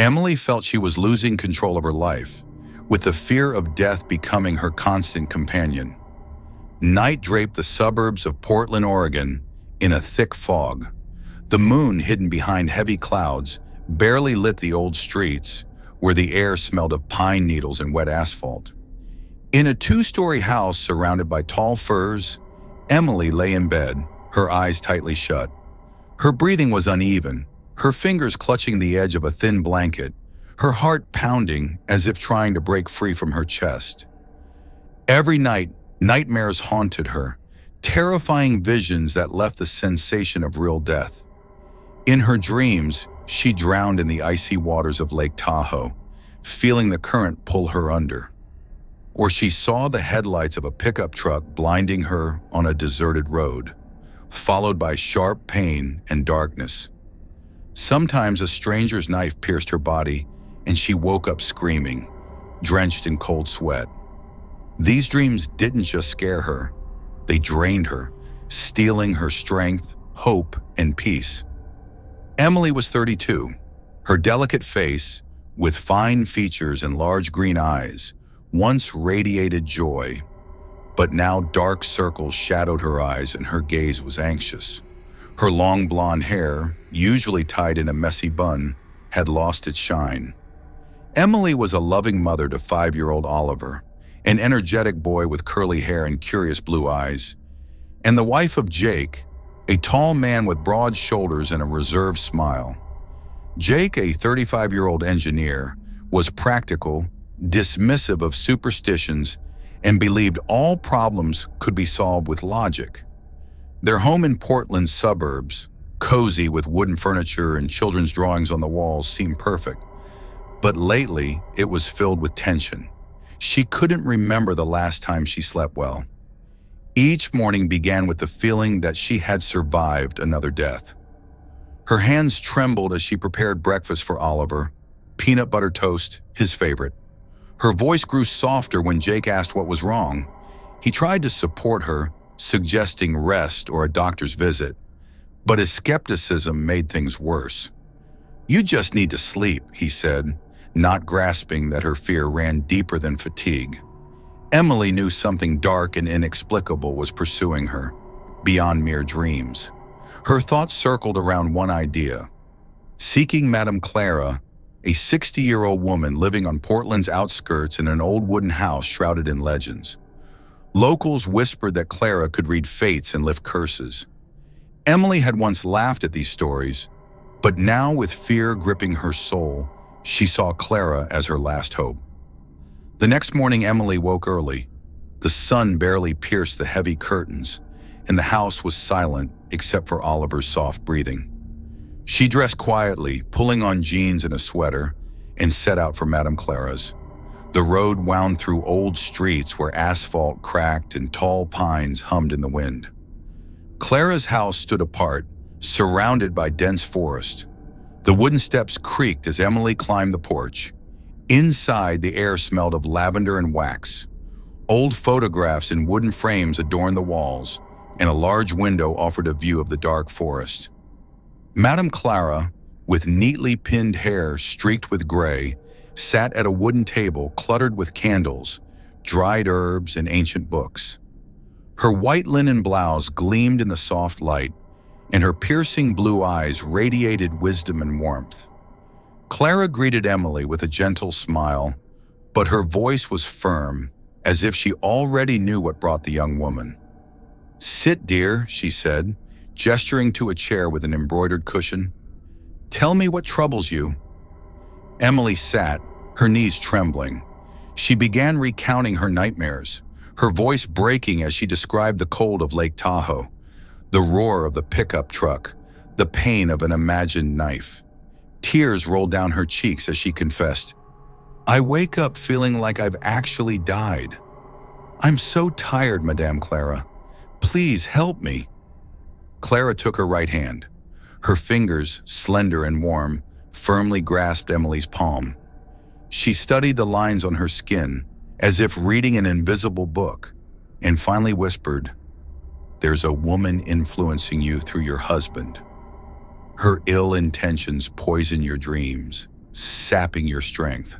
Emily felt she was losing control of her life, with the fear of death becoming her constant companion. Night draped the suburbs of Portland, Oregon, in a thick fog. The moon, hidden behind heavy clouds, barely lit the old streets, where the air smelled of pine needles and wet asphalt. In a two-story house surrounded by tall firs, Emily lay in bed, her eyes tightly shut. Her breathing was uneven, her fingers clutching the edge of a thin blanket, her heart pounding as if trying to break free from her chest. Every night, nightmares haunted her, terrifying visions that left the sensation of real death. In her dreams, she drowned in the icy waters of Lake Tahoe, feeling the current pull her under. Or she saw the headlights of a pickup truck blinding her on a deserted road, followed by sharp pain and darkness. Sometimes a stranger's knife pierced her body, and she woke up screaming, drenched in cold sweat. These dreams didn't just scare her, they drained her, stealing her strength, hope, and peace. Emily was 32. Her delicate face, with fine features and large green eyes, once radiated joy, but now dark circles shadowed her eyes and her gaze was anxious. Her long blonde hair, usually tied in a messy bun, had lost its shine. Emily was a loving mother to 5-year-old Oliver, an energetic boy with curly hair and curious blue eyes, and the wife of Jake, a tall man with broad shoulders and a reserved smile. Jake, a 35-year-old engineer, was practical, dismissive of superstitions, and believed all problems could be solved with logic. Their home in Portland's suburbs, cozy with wooden furniture and children's drawings on the walls, seemed perfect. But lately, it was filled with tension. She couldn't remember the last time she slept well. Each morning began with the feeling that she had survived another death. Her hands trembled as she prepared breakfast for Oliver, peanut butter toast, his favorite. Her voice grew softer when Jake asked what was wrong. He tried to support her, suggesting rest or a doctor's visit, but his skepticism made things worse. "You just need to sleep," he said, not grasping that her fear ran deeper than fatigue. Emily knew something dark and inexplicable was pursuing her, beyond mere dreams. Her thoughts circled around one idea: seeking Madame Clara, a 60-year-old woman living on Portland's outskirts in an old wooden house shrouded in legends. Locals whispered that Clara could read fates and lift curses. Emily had once laughed at these stories, but now, with fear gripping her soul, she saw Clara as her last hope. The next morning, Emily woke early. The sun barely pierced the heavy curtains, and the house was silent except for Oliver's soft breathing. She dressed quietly, pulling on jeans and a sweater, and set out for Madame Clara's. The road wound through old streets where asphalt cracked and tall pines hummed in the wind. Clara's house stood apart, surrounded by dense forest. The wooden steps creaked as Emily climbed the porch. Inside, the air smelled of lavender and wax. Old photographs in wooden frames adorned the walls, and a large window offered a view of the dark forest. Madame Clara, with neatly pinned hair streaked with gray, sat at a wooden table cluttered with candles, dried herbs, and ancient books. Her white linen blouse gleamed in the soft light, and her piercing blue eyes radiated wisdom and warmth. Clara greeted Emily with a gentle smile, but her voice was firm, as if she already knew what brought the young woman. "Sit, dear," she said, gesturing to a chair with an embroidered cushion. "Tell me what troubles you." Emily sat, her knees trembling. She began recounting her nightmares, her voice breaking as she described the cold of Lake Tahoe, the roar of the pickup truck, the pain of an imagined knife. Tears rolled down her cheeks as she confessed, "I wake up feeling like I've actually died. I'm so tired, Madame Clara. Please help me." Clara took her right hand. Her fingers, slender and warm, firmly grasped Emily's palm. She studied the lines on her skin, as if reading an invisible book, and finally whispered, "There's a woman influencing you through your husband. Her ill intentions poison your dreams. sapping your strength.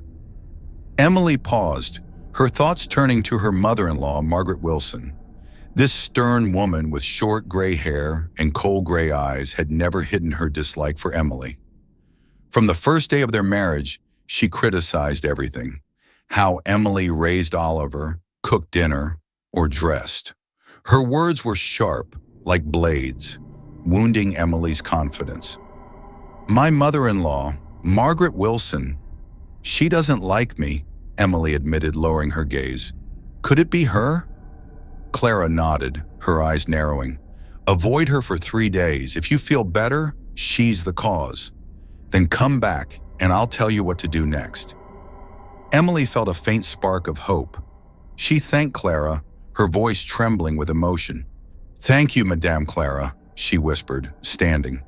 Emily paused, her thoughts turning to her mother-in-law, Margaret Wilson. This stern woman with short gray hair and cold gray eyes had never hidden her dislike for Emily. From the first day of their marriage, she criticized everything: how Emily raised Oliver, cooked dinner, or dressed. Her words were sharp, like blades, wounding Emily's confidence. "My mother-in-law, Margaret Wilson, she doesn't like me," Emily admitted, lowering her gaze. "Could it be her?" Clara nodded, her eyes narrowing. "Avoid her for 3 days. If you feel better, she's the cause. Then come back, and I'll tell you what to do next." Emily felt a faint spark of hope. She thanked Clara, her voice trembling with emotion. "Thank you, Madame Clara," she whispered, standing.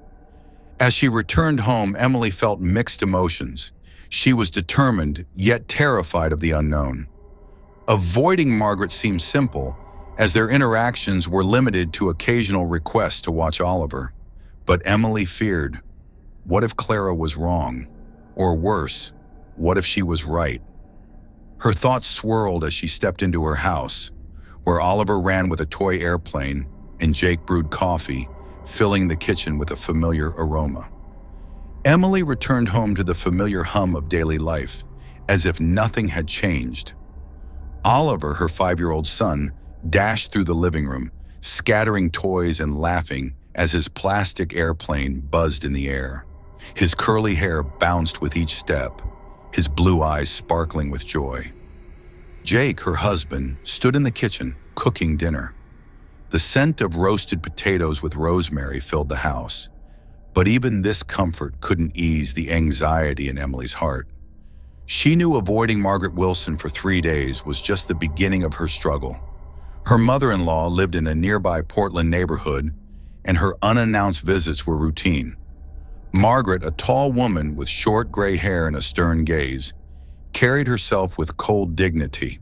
As she returned home, Emily felt mixed emotions. She was determined, yet terrified of the unknown. Avoiding Margaret seemed simple, as their interactions were limited to occasional requests to watch Oliver. But Emily feared, what if Clara was wrong? Or worse, what if she was right? Her thoughts swirled as she stepped into her house, where Oliver ran with a toy airplane and Jake brewed coffee, filling the kitchen with a familiar aroma. Emily returned home to the familiar hum of daily life, as if nothing had changed. Oliver, her 5-year-old son, dashed through the living room, scattering toys and laughing as his plastic airplane buzzed in the air. His curly hair bounced with each step, his blue eyes sparkling with joy. Jake, her husband, stood in the kitchen, cooking dinner. The scent of roasted potatoes with rosemary filled the house. But even this comfort couldn't ease the anxiety in Emily's heart. She knew avoiding Margaret Wilson for 3 days was just the beginning of her struggle. Her mother-in-law lived in a nearby Portland neighborhood, and her unannounced visits were routine. Margaret, a tall woman with short gray hair and a stern gaze, carried herself with cold dignity.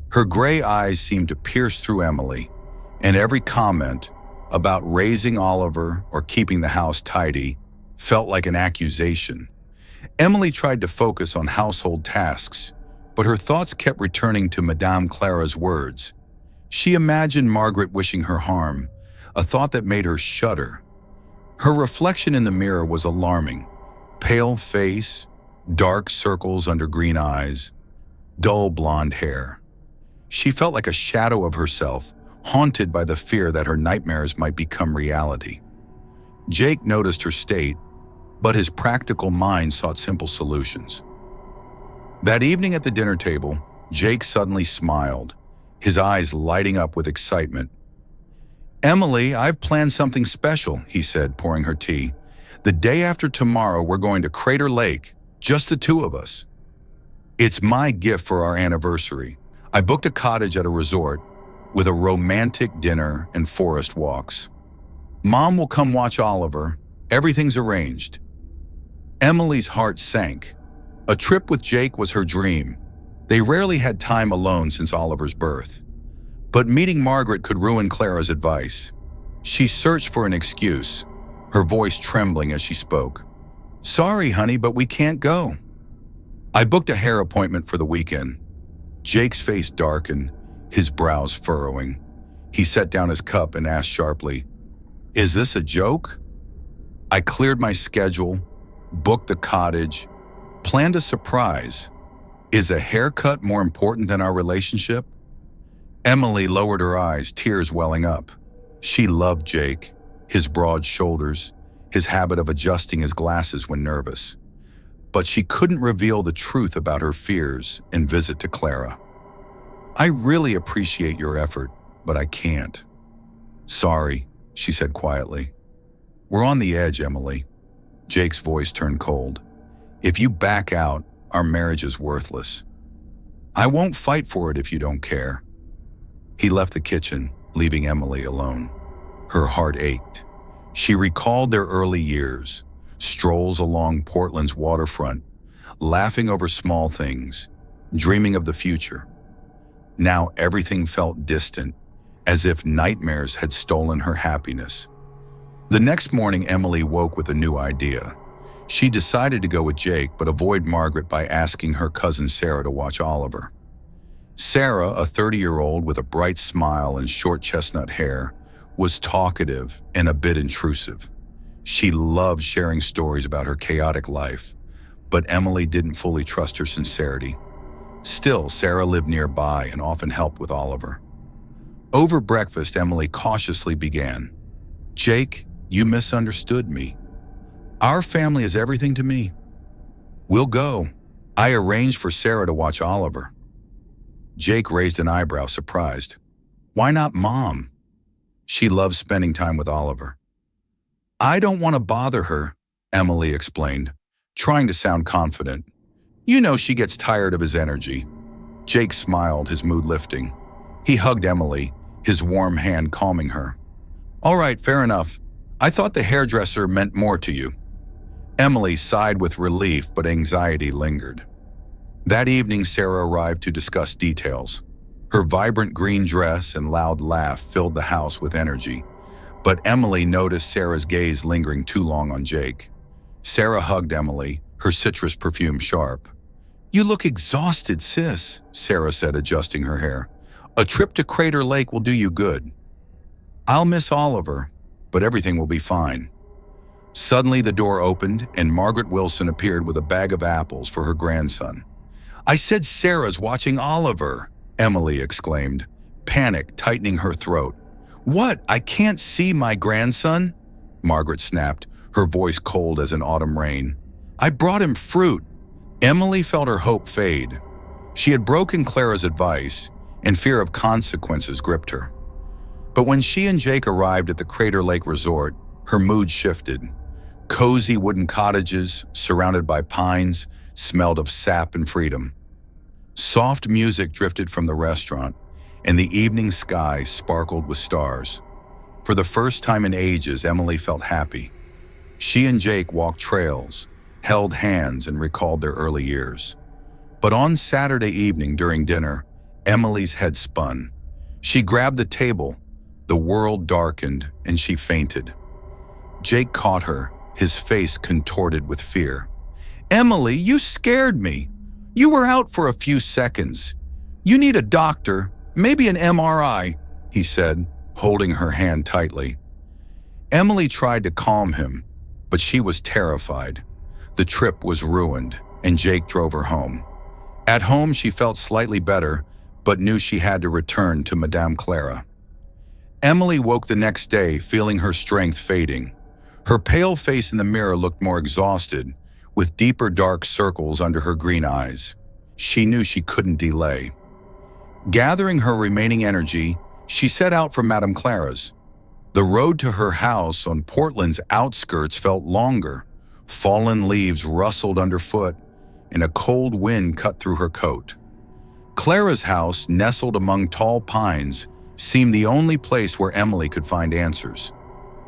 Her gray eyes seemed to pierce through Emily, and every comment about raising Oliver or keeping the house tidy felt like an accusation. Emily tried to focus on household tasks, but her thoughts kept returning to Madame Clara's words. She imagined Margaret wishing her harm, a thought that made her shudder. Her reflection in the mirror was alarming. Pale face, dark circles under green eyes, dull blonde hair. She felt like a shadow of herself, haunted by the fear that her nightmares might become reality. Jake noticed her state, but his practical mind sought simple solutions. That evening at the dinner table, Jake suddenly smiled, his eyes lighting up with excitement. "Emily, I've planned something special," he said, pouring her tea. "The day after tomorrow, we're going to Crater Lake, just the 2 of us. It's my gift for our anniversary. I booked a cottage at a resort with a romantic dinner and forest walks. Mom will come watch Oliver. Everything's arranged." Emily's heart sank. A trip with Jake was her dream. They rarely had time alone since Oliver's birth. But meeting Margaret could ruin Clara's advice. She searched for an excuse, her voice trembling as she spoke. "Sorry, honey, but we can't go. I booked a hair appointment for the weekend." Jake's face darkened, his brows furrowing. He set down his cup and asked sharply, "Is this a joke?" "I cleared my schedule, booked the cottage, planned a surprise. Is a haircut more important than our relationship?" Emily lowered her eyes, tears welling up. She loved Jake, his broad shoulders, his habit of adjusting his glasses when nervous. But she couldn't reveal the truth about her fears and visit to Clara. "I really appreciate your effort, but I can't." "Sorry," she said quietly. "We're on the edge, Emily." Jake's voice turned cold. "If you back out, our marriage is worthless. I won't fight for it if you don't care." He left the kitchen, leaving Emily alone. Her heart ached. She recalled their early years, strolls along Portland's waterfront, laughing over small things, dreaming of the future. Now everything felt distant, as if nightmares had stolen her happiness. The next morning, Emily woke with a new idea. She decided to go with Jake but avoid Margaret by asking her cousin Sarah to watch Oliver. Sarah, a 30-year-old with a bright smile and short chestnut hair, was talkative and a bit intrusive. She loved sharing stories about her chaotic life, but Emily didn't fully trust her sincerity. Still, Sarah lived nearby and often helped with Oliver. Over breakfast, Emily cautiously began, "Jake, you misunderstood me. Our family is everything to me. We'll go. I arranged for Sarah to watch Oliver." Jake raised an eyebrow, surprised. "Why not Mom? She loves spending time with Oliver." "I don't want to bother her," Emily explained, trying to sound confident. "You know she gets tired of his energy." Jake smiled, his mood lifting. He hugged Emily, his warm hand calming her. "All right, fair enough. I thought the hairdresser meant more to you." Emily sighed with relief, but anxiety lingered. That evening, Sarah arrived to discuss details. Her vibrant green dress and loud laugh filled the house with energy, but Emily noticed Sarah's gaze lingering too long on Jake. Sarah hugged Emily, her citrus perfume sharp. "You look exhausted, sis," Sarah said, adjusting her hair. "A trip to Crater Lake will do you good." "I'll miss Oliver, but everything will be fine." Suddenly, the door opened and Margaret Wilson appeared with a bag of apples for her grandson. "I said Sarah's watching Oliver," Emily exclaimed, panic tightening her throat. "What? I can't see my grandson?" Margaret snapped, her voice cold as an autumn rain. "I brought him fruit." Emily felt her hope fade. She had broken Clara's advice, and fear of consequences gripped her. But when she and Jake arrived at the Crater Lake Resort, her mood shifted. Cozy wooden cottages, surrounded by pines, smelled of sap and freedom. Soft music drifted from the restaurant, and the evening sky sparkled with stars. For the first time in ages, Emily felt happy. She and Jake walked trails, held hands, and recalled their early years. But on Saturday evening during dinner, Emily's head spun. She grabbed the table, the world darkened, and she fainted. Jake caught her, his face contorted with fear. "Emily, you scared me. You were out for a few seconds. You need a doctor, maybe an MRI, he said, holding her hand tightly. Emily tried to calm him, but she was terrified. The trip was ruined, and Jake drove her home. At home, she felt slightly better, but knew she had to return to Madame Clara. Emily woke the next day feeling her strength fading. Her pale face in the mirror looked more exhausted, with deeper dark circles under her green eyes. She knew she couldn't delay. Gathering her remaining energy, she set out for Madame Clara's. The road to her house on Portland's outskirts felt longer. Fallen leaves rustled underfoot, and a cold wind cut through her coat. Clara's house, nestled among tall pines, seemed the only place where Emily could find answers.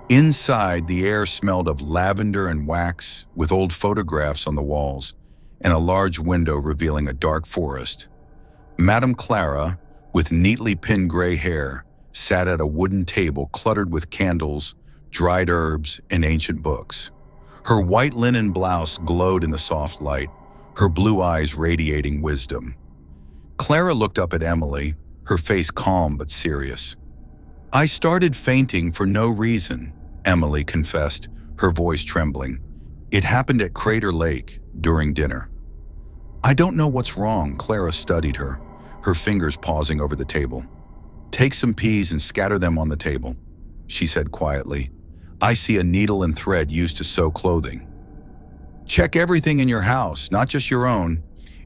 Inside, the air smelled of lavender and wax, with old photographs on the walls, and a large window revealing a dark forest. Madame Clara, with neatly pinned gray hair, sat at a wooden table cluttered with candles, dried herbs, and ancient books. Her white linen blouse glowed in the soft light, her blue eyes radiating wisdom. Clara looked up at Emily, her face calm but serious. "I started fainting for no reason," Emily confessed, her voice trembling. "It happened at Crater Lake during dinner." "I don't know what's wrong," Clara studied her, her fingers pausing over the table. "Take some peas and scatter them on the table," she said quietly. "I see a needle and thread used to sew clothing. Check everything in your house, not just your own.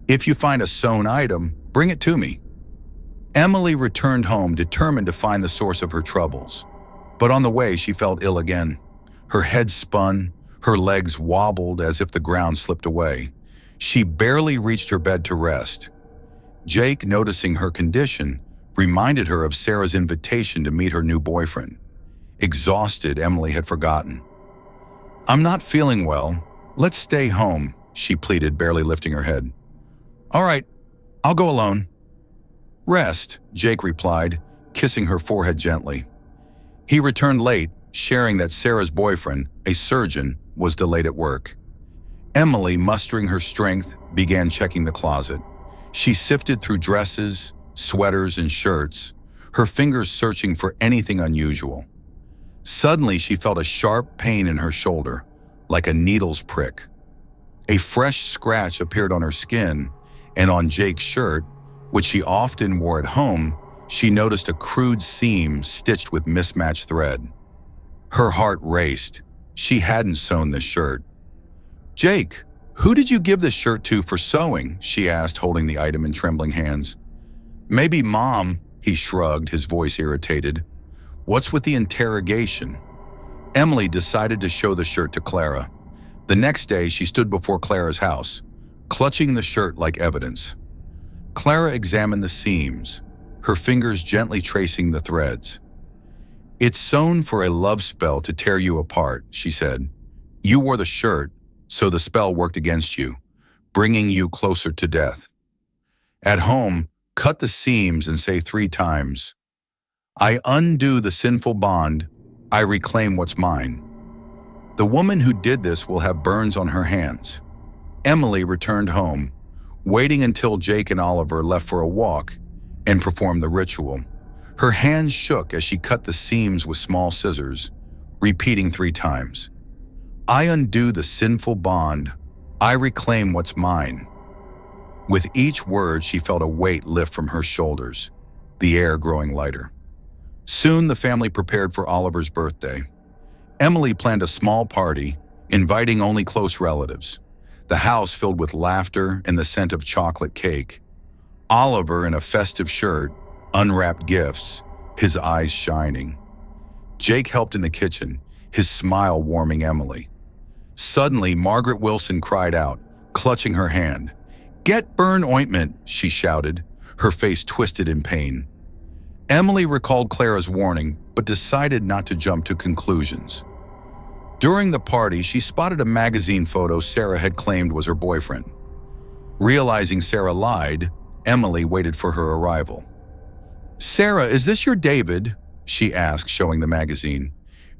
If you find a sewn item, bring it to me." Emily returned home determined to find the source of her troubles. But on the way, she felt ill again. Her head spun, her legs wobbled as if the ground slipped away. She barely reached her bed to rest. Jake, noticing her condition, reminded her of Sarah's invitation to meet her new boyfriend. Exhausted, Emily had forgotten. "I'm not feeling well. Let's stay home," she pleaded, barely lifting her head. "All right, I'll go alone." "Rest," Jake replied, kissing her forehead gently. He returned late, sharing that Sarah's boyfriend, a surgeon, was delayed at work. Emily, mustering her strength, began checking the closet. She sifted through dresses, sweaters, and shirts, her fingers searching for anything unusual. Suddenly, she felt a sharp pain in her shoulder, like a needle's prick. A fresh scratch appeared on her skin, and on Jake's shirt, which she often wore at home, she noticed a crude seam stitched with mismatched thread. Her heart raced. She hadn't sewn this shirt. "Jake, who did you give this shirt to for sewing?" she asked, holding the item in trembling hands. "Maybe Mom," he shrugged, his voice irritated. "What's with the interrogation?" Emily decided to show the shirt to Clara. The next day, she stood before Clara's house, clutching the shirt like evidence. Clara examined the seams, her fingers gently tracing the threads. "It's sewn for a love spell to tear you apart," she said. "You wore the shirt, so the spell worked against you, bringing you closer to death. At home, cut the seams and say 3 times, 'I undo the sinful bond, I reclaim what's mine.' The woman who did this will have burns on her hands." Emily returned home, waiting until Jake and Oliver left for a walk, and performed the ritual. Her hands shook as she cut the seams with small scissors, repeating 3 times, "I undo the sinful bond, I reclaim what's mine." With each word, she felt a weight lift from her shoulders, the air growing lighter. Soon, the family prepared for Oliver's birthday. Emily planned a small party, inviting only close relatives. The house filled with laughter and the scent of chocolate cake. Oliver, in a festive shirt, unwrapped gifts, his eyes shining. Jake helped in the kitchen, his smile warming Emily. Suddenly, Margaret Wilson cried out, clutching her hand. "Get burn ointment," she shouted, her face twisted in pain. Emily recalled Clara's warning, but decided not to jump to conclusions. During the party, she spotted a magazine photo Sarah had claimed was her boyfriend. Realizing Sarah lied, Emily waited for her arrival. "Sarah, is this your David?" she asked, showing the magazine.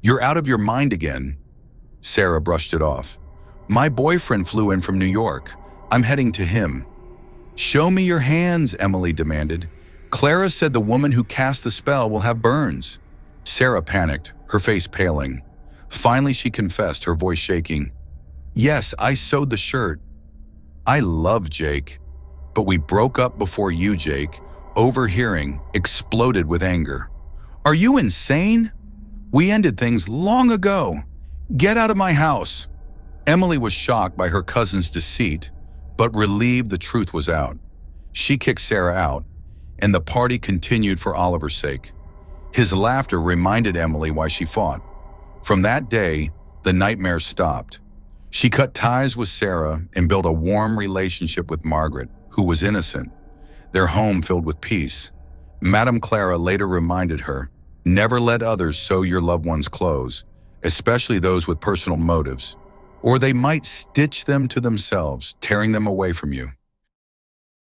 "You're out of your mind again." Sarah brushed it off. "My boyfriend flew in from New York. I'm heading to him." "Show me your hands," Emily demanded. "Clara said the woman who cast the spell will have burns." Sarah panicked, her face paling. Finally, she confessed, her voice shaking. "Yes, I sewed the shirt. I love Jake, but we broke up before you, Jake." Overhearing, exploded with anger. "Are you insane? We ended things long ago. Get out of my house." Emily was shocked by her cousin's deceit, but relieved the truth was out. She kicked Sarah out, and the party continued for Oliver's sake. His laughter reminded Emily why she fought. From that day, the nightmares stopped. She cut ties with Sarah and built a warm relationship with Margaret, who was innocent, their home filled with peace. Madame Clara later reminded her, "Never let others sew your loved one's clothes, especially those with personal motives, or they might stitch them to themselves, tearing them away from you."